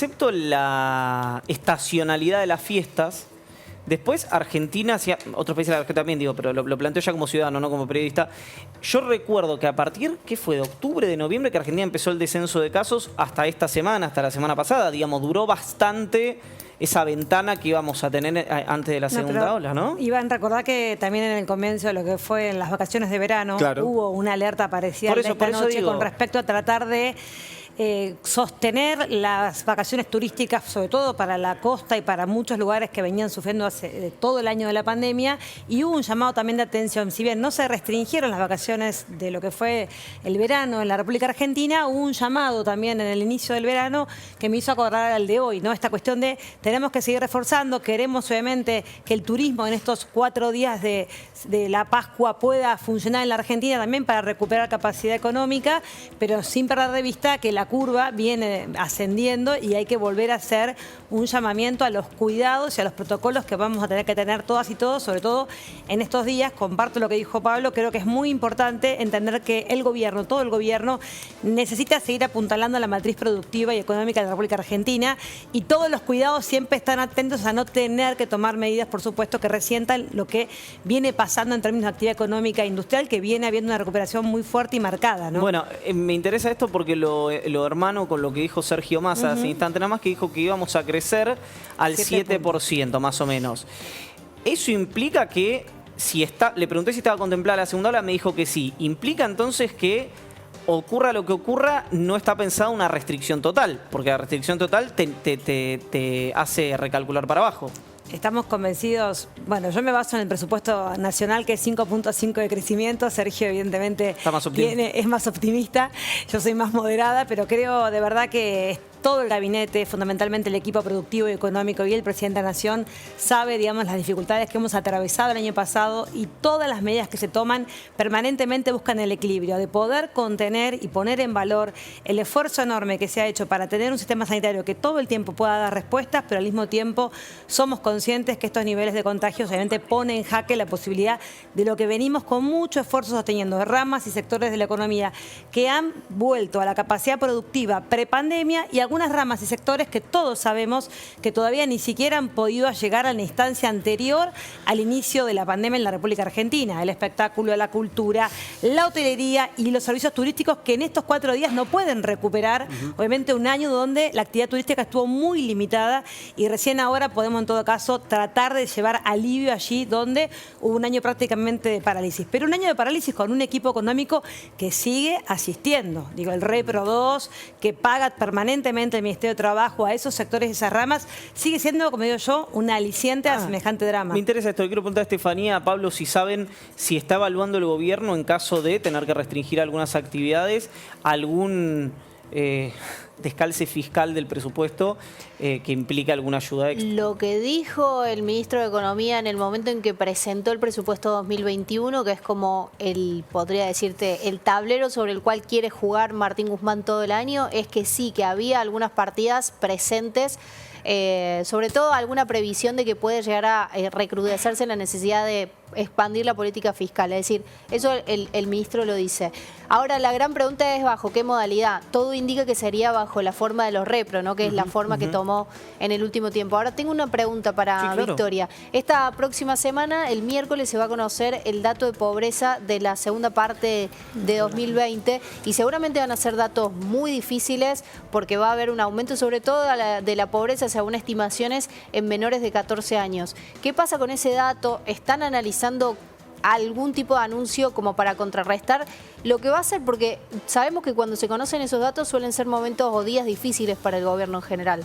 excepto la estacionalidad de las fiestas, después Argentina, otros países también digo, pero lo planteo ya como ciudadano, no como periodista. Yo recuerdo que a partir, ¿qué fue? De octubre, de noviembre, que Argentina empezó el descenso de casos hasta esta semana, hasta la semana pasada. Digamos, duró bastante esa ventana que íbamos a tener antes de la segunda ola, ¿no? Iván, recordá que también en el comienzo de lo que fue en las vacaciones de verano, hubo una alerta parecida a esta noche con respecto a tratar de sostener las vacaciones turísticas, sobre todo para la costa y para muchos lugares que venían sufriendo todo el año de la pandemia, y hubo un llamado también de atención. Si bien no se restringieron las vacaciones de lo que fue el verano en la República Argentina, hubo un llamado también en el inicio del verano que me hizo acordar al de hoy, ¿no? Esta cuestión de tenemos que seguir reforzando, queremos obviamente que el turismo en estos 4 días de la Pascua pueda funcionar en la Argentina también para recuperar capacidad económica, pero sin perder de vista que la curva viene ascendiendo y hay que volver a hacer un llamamiento a los cuidados y a los protocolos que vamos a tener que tener todas y todos, sobre todo en estos días. Comparto lo que dijo Pablo, creo que es muy importante entender que el gobierno, todo el gobierno, necesita seguir apuntalando a la matriz productiva y económica de la República Argentina, y todos los cuidados siempre están atentos a no tener que tomar medidas, por supuesto, que resientan lo que viene pasando en términos de actividad económica e industrial, que viene habiendo una recuperación muy fuerte y marcada, ¿no? Bueno, me interesa esto porque lo hermano con lo que dijo Sergio Massa hace instante nada más, que dijo que íbamos a crecer al 7% más o menos. Eso implica que, le pregunté si estaba contemplada la segunda ola, me dijo que sí. ¿Implica entonces que ocurra lo que ocurra, no está pensada una restricción total? Porque la restricción total te hace recalcular para abajo. Estamos convencidos, bueno, yo me baso en el presupuesto nacional, que es 5.5 de crecimiento. Sergio evidentemente es más optimista, yo soy más moderada, pero creo de verdad que todo el gabinete, fundamentalmente el equipo productivo y económico y el presidente de la Nación sabe, digamos, las dificultades que hemos atravesado el año pasado, y todas las medidas que se toman permanentemente buscan el equilibrio de poder contener y poner en valor el esfuerzo enorme que se ha hecho para tener un sistema sanitario que todo el tiempo pueda dar respuestas, pero al mismo tiempo somos conscientes que estos niveles de contagios obviamente ponen en jaque la posibilidad de lo que venimos con mucho esfuerzo sosteniendo, de ramas y sectores de la economía que han vuelto a la capacidad productiva prepandemia, y algunas ramas y sectores que todos sabemos que todavía ni siquiera han podido llegar a la instancia anterior al inicio de la pandemia en la República Argentina: el espectáculo, la cultura, la hotelería y los servicios turísticos, que en estos 4 días no pueden recuperar obviamente un año donde la actividad turística estuvo muy limitada, y recién ahora podemos en todo caso tratar de llevar alivio allí donde hubo un año prácticamente de parálisis, pero un año de parálisis con un equipo económico que sigue asistiendo. Digo, el Repro 2, que paga permanentemente el Ministerio de Trabajo a esos sectores y esas ramas, sigue siendo, como digo yo, un aliciente a semejante drama. Me interesa esto. Quiero preguntar a Estefanía, a Pablo, si saben si está evaluando el gobierno, en caso de tener que restringir algunas actividades, algún descalce fiscal del presupuesto que implica alguna ayuda extra. Lo que dijo el ministro de Economía en el momento en que presentó el presupuesto 2021, que es como podría decirte, el tablero sobre el cual quiere jugar Martín Guzmán todo el año, es que sí, que había algunas partidas presentes, sobre todo alguna previsión de que puede llegar a recrudecerse la necesidad de expandir la política fiscal. Es decir, eso el ministro lo dice. Ahora, la gran pregunta es ¿bajo qué modalidad? Todo indica que sería bajo la forma de los Repro, ¿no? Que es la forma que tomó en el último tiempo. Ahora, tengo una pregunta para Victoria. Esta próxima semana, el miércoles, se va a conocer el dato de pobreza de la segunda parte de 2020, y seguramente van a ser datos muy difíciles porque va a haber un aumento, sobre todo de la pobreza, según estimaciones, en menores de 14 años. ¿Qué pasa con ese dato? ¿Están analizando algún tipo de anuncio como para contrarrestar lo que va a ser? Porque sabemos que cuando se conocen esos datos suelen ser momentos o días difíciles para el gobierno en general.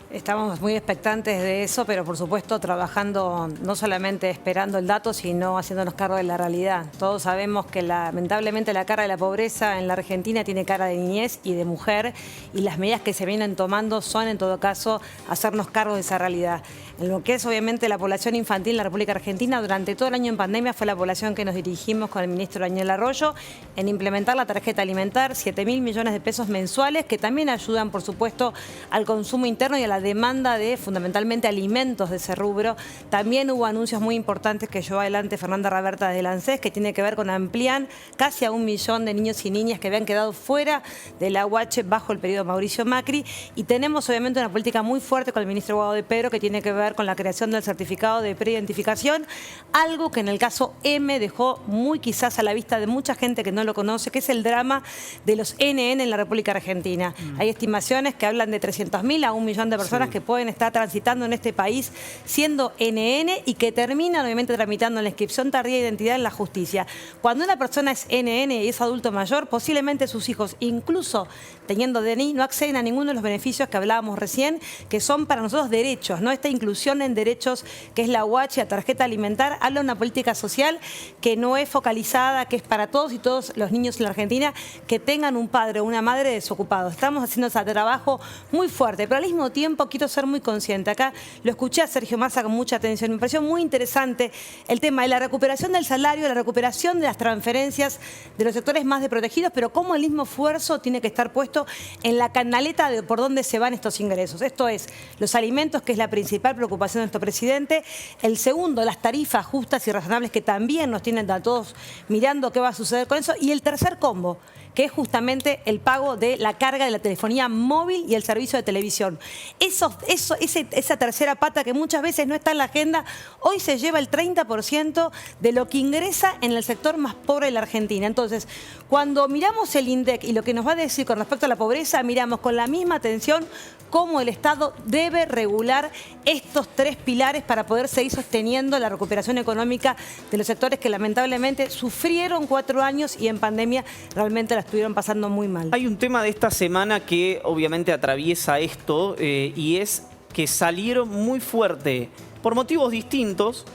Estamos muy expectantes de eso, pero por supuesto trabajando, no solamente esperando el dato, sino haciéndonos cargo de la realidad. Todos sabemos que lamentablemente la cara de la pobreza en la Argentina tiene cara de niñez y de mujer, y las medidas que se vienen tomando son en todo caso hacernos cargo de esa realidad. En lo que es obviamente la población infantil en la República Argentina, durante todo el año en pandemia fue la población que nos dirigimos con el ministro Daniel Arroyo en implementar la tarjeta alimentar, 7.000 millones de pesos mensuales, que también ayudan por supuesto al consumo interno y a la la demanda de fundamentalmente alimentos de ese rubro. También hubo anuncios muy importantes que llevó adelante Fernanda Raberta de ANSES, que tiene que ver con ampliar casi a 1 millón de niños y niñas que habían quedado fuera de la UH bajo el periodo Mauricio Macri. Y tenemos obviamente una política muy fuerte con el ministro Guado de Pedro, que tiene que ver con la creación del certificado de preidentificación, algo que en el caso M dejó muy quizás a la vista de mucha gente que no lo conoce, que es el drama de los NN en la República Argentina. Hay estimaciones que hablan de 300.000 a 1 millón de personas que pueden estar transitando en este país siendo NN y que terminan obviamente tramitando la inscripción tardía de identidad en la justicia. Cuando una persona es NN y es adulto mayor, posiblemente sus hijos, incluso teniendo DNI, no acceden a ninguno de los beneficios que hablábamos recién, que son para nosotros derechos, ¿no? Esta inclusión en derechos que es la UH, la tarjeta alimentar, habla de una política social que no es focalizada, que es para todos y todos los niños en la Argentina que tengan un padre o una madre desocupados. Estamos haciendo ese trabajo muy fuerte, pero al mismo tiempo quiero ser muy consciente. Acá lo escuché a Sergio Massa con mucha atención, me pareció muy interesante el tema de la recuperación del salario, la recuperación de las transferencias de los sectores más desprotegidos, pero cómo el mismo esfuerzo tiene que estar puesto en la canaleta de por dónde se van estos ingresos. Esto es, los alimentos, que es la principal preocupación de nuestro presidente. El segundo, las tarifas justas y razonables, que también nos tienen a todos mirando qué va a suceder con eso. Y el tercer combo, que es justamente el pago de la carga de la telefonía móvil y el servicio de televisión. Esa tercera pata que muchas veces no está en la agenda, hoy se lleva el 30% de lo que ingresa en el sector más pobre de la Argentina. Entonces, cuando miramos el INDEC y lo que nos va a decir con respecto a la pobreza, miramos con la misma atención cómo el Estado debe regular estos 3 pilares para poder seguir sosteniendo la recuperación económica de los sectores que lamentablemente sufrieron 4 años y en pandemia realmente la estuvieron pasando muy mal. Hay un tema de esta semana que obviamente atraviesa esto y es que salieron muy fuerte por motivos distintos.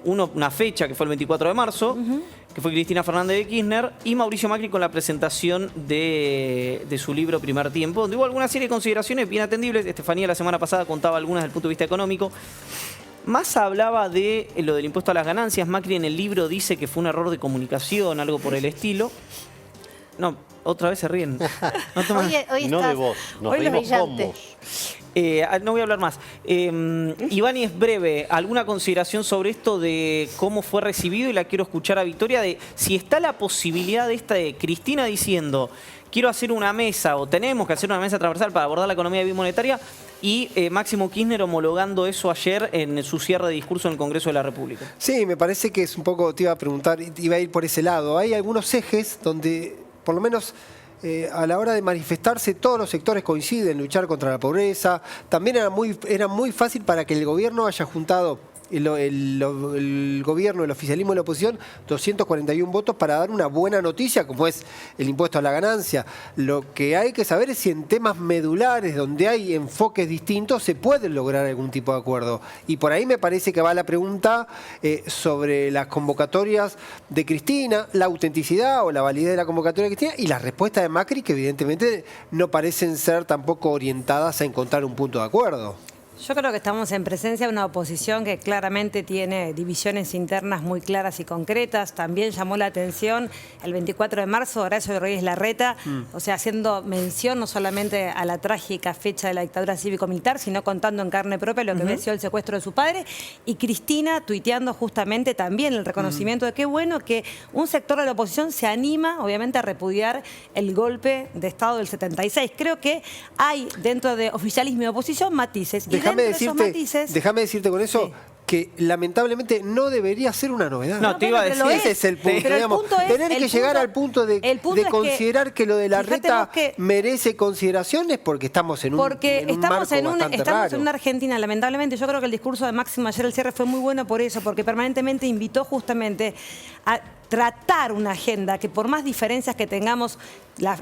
Una fecha que fue el 24 de marzo, que fue Cristina Fernández de Kirchner, y Mauricio Macri con la presentación de su libro Primer Tiempo, donde hubo alguna serie de consideraciones bien atendibles. Estefanía la semana pasada contaba algunas desde el punto de vista económico. Massa hablaba de lo del impuesto a las ganancias. Macri en el libro dice que fue un error de comunicación, algo por el estilo. No, otra vez se ríen. Hoy no de vos, nos reímos con vos. No voy a hablar más. Ivani, es breve. ¿Alguna consideración sobre esto de cómo fue recibido? Y la quiero escuchar a Victoria, de si está la posibilidad de esta de Cristina diciendo quiero hacer una mesa o tenemos que hacer una mesa transversal para abordar la economía bimonetaria, y Máximo Kirchner homologando eso ayer en su cierre de discurso en el Congreso de la República. Sí, me parece que es un poco, te iba a preguntar, iba a ir por ese lado. Hay algunos ejes donde, por lo menos a la hora de manifestarse, todos los sectores coinciden en luchar contra la pobreza. También era muy fácil para que el gobierno haya juntado, el gobierno, el oficialismo y la oposición, 241 votos para dar una buena noticia, como es el impuesto a la ganancia. Lo que hay que saber es si en temas medulares, donde hay enfoques distintos, se puede lograr algún tipo de acuerdo. Y por ahí me parece que va la pregunta sobre las convocatorias de Cristina, la autenticidad o la validez de la convocatoria de Cristina, y la respuesta de Macri, que evidentemente no parecen ser tampoco orientadas a encontrar un punto de acuerdo. Yo creo que estamos en presencia de una oposición que claramente tiene divisiones internas muy claras y concretas. También llamó la atención el 24 de marzo Horacio Rodríguez Larreta, o sea, haciendo mención no solamente a la trágica fecha de la dictadura cívico-militar, sino contando en carne propia lo que había sido el secuestro de su padre. Y Cristina tuiteando justamente también el reconocimiento de qué bueno que un sector de la oposición se anima, obviamente, a repudiar el golpe de Estado del 76. Creo que hay dentro de oficialismo y oposición matices. Déjame decirte con eso, sí, que lamentablemente no debería ser una novedad. No, te iba a decir. Ese es el punto. Digamos, tener que llegar al punto de considerar que lo de Larreta merece consideraciones, porque estamos en un marco bastante raro. En una Argentina, lamentablemente. Yo creo que el discurso de Máximo ayer al cierre fue muy bueno por eso, porque permanentemente invitó justamente a tratar una agenda que, por más diferencias que tengamos,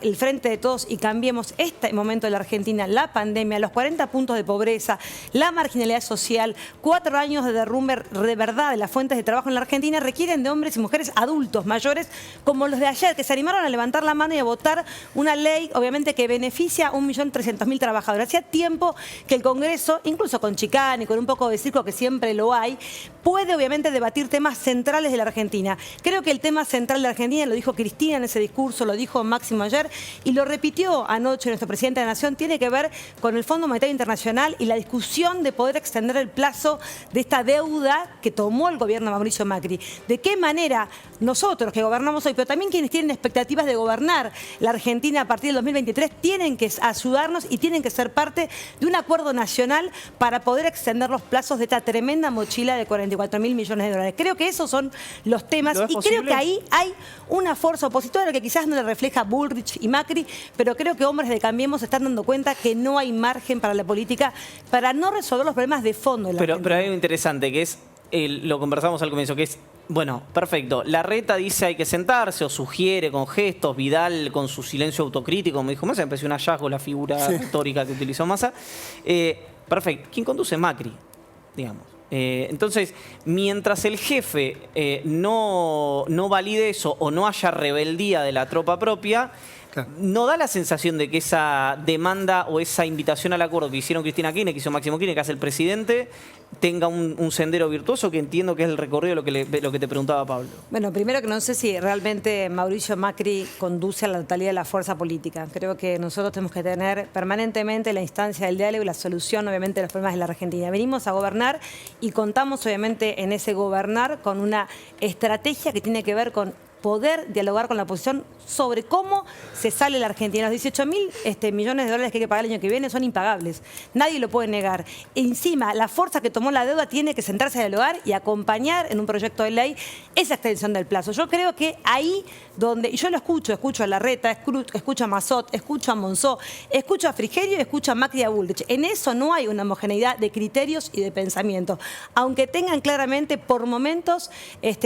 el frente de todos, y cambiemos este momento de la Argentina, la pandemia, los 40 puntos de pobreza, la marginalidad social, 4 años de derrumbe de verdad de las fuentes de trabajo en la Argentina, requieren de hombres y mujeres adultos, mayores, como los de ayer, que se animaron a levantar la mano y a votar una ley, obviamente, que beneficia a 1.300.000 trabajadores. Hacía tiempo que el Congreso, incluso con chicane y con un poco de circo que siempre lo hay, puede obviamente debatir temas centrales de la Argentina. Creo que el tema central de la Argentina, lo dijo Cristina en ese discurso, lo dijo Máximo ayer, y lo repitió anoche nuestro presidente de la Nación, tiene que ver con el Fondo Monetario Internacional y la discusión de poder extender el plazo de esta deuda que tomó el gobierno de Mauricio Macri. ¿De qué manera nosotros que gobernamos hoy, pero también quienes tienen expectativas de gobernar la Argentina a partir del 2023, tienen que ayudarnos y tienen que ser parte de un acuerdo nacional para poder extender los plazos de esta tremenda mochila de 44.000 millones de dólares? Creo que esos son los temas y creo que ahí hay una fuerza opositora que quizás no le refleja Bullrich y Macri, pero creo que hombres de Cambiemos se están dando cuenta que no hay margen para la política para no resolver los problemas de fondo de la Argentina. Pero hay algo interesante que es, lo conversamos al comienzo, que es, bueno, perfecto, Larreta dice hay que sentarse o sugiere con gestos, Vidal con su silencio autocrítico, como dijo Massa, me pareció un hallazgo la figura histórica que utilizó Massa. Perfecto, ¿quién conduce? Macri, digamos. Entonces, mientras el jefe no valide eso o no haya rebeldía de la tropa propia, ¿no da la sensación de que esa demanda o esa invitación al acuerdo que hicieron Cristina Kirchner, que hizo Máximo Kirchner, que hace el presidente, tenga un sendero virtuoso, que entiendo que es el recorrido de lo que te preguntaba Pablo? Bueno, primero que no sé si realmente Mauricio Macri conduce a la totalidad de la fuerza política. Creo que nosotros tenemos que tener permanentemente la instancia del diálogo y la solución, obviamente, de los problemas de la Argentina. Venimos a gobernar y contamos, obviamente, en ese gobernar con una estrategia que tiene que ver con poder dialogar con la oposición sobre cómo se sale la Argentina. Los 18.000 millones de dólares que hay que pagar el año que viene son impagables. Nadie lo puede negar. Encima, la fuerza que tomó la deuda tiene que sentarse a dialogar y acompañar en un proyecto de ley esa extensión del plazo. Yo creo que ahí donde, y yo lo escucho a Larreta, escucho a Massot, escucho a Monzó, escucho a Frigerio y escucho a Macri y a Bullrich. En eso no hay una homogeneidad de criterios y de pensamiento. Aunque tengan claramente por momentos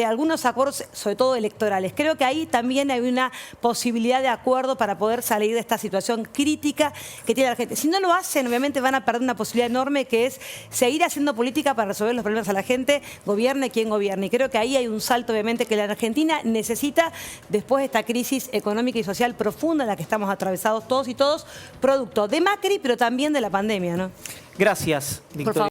algunos acuerdos, sobre todo electorales. Creo que ahí también hay una posibilidad de acuerdo para poder salir de esta situación crítica que tiene la gente. Si no lo hacen, obviamente van a perder una posibilidad enorme que es seguir haciendo política para resolver los problemas a la gente, gobierne quien gobierne. Y creo que ahí hay un salto, obviamente, que la Argentina necesita después de esta crisis económica y social profunda en la que estamos atravesados todos y todos, producto de Macri, pero también de la pandemia, ¿no? Gracias, Victoria.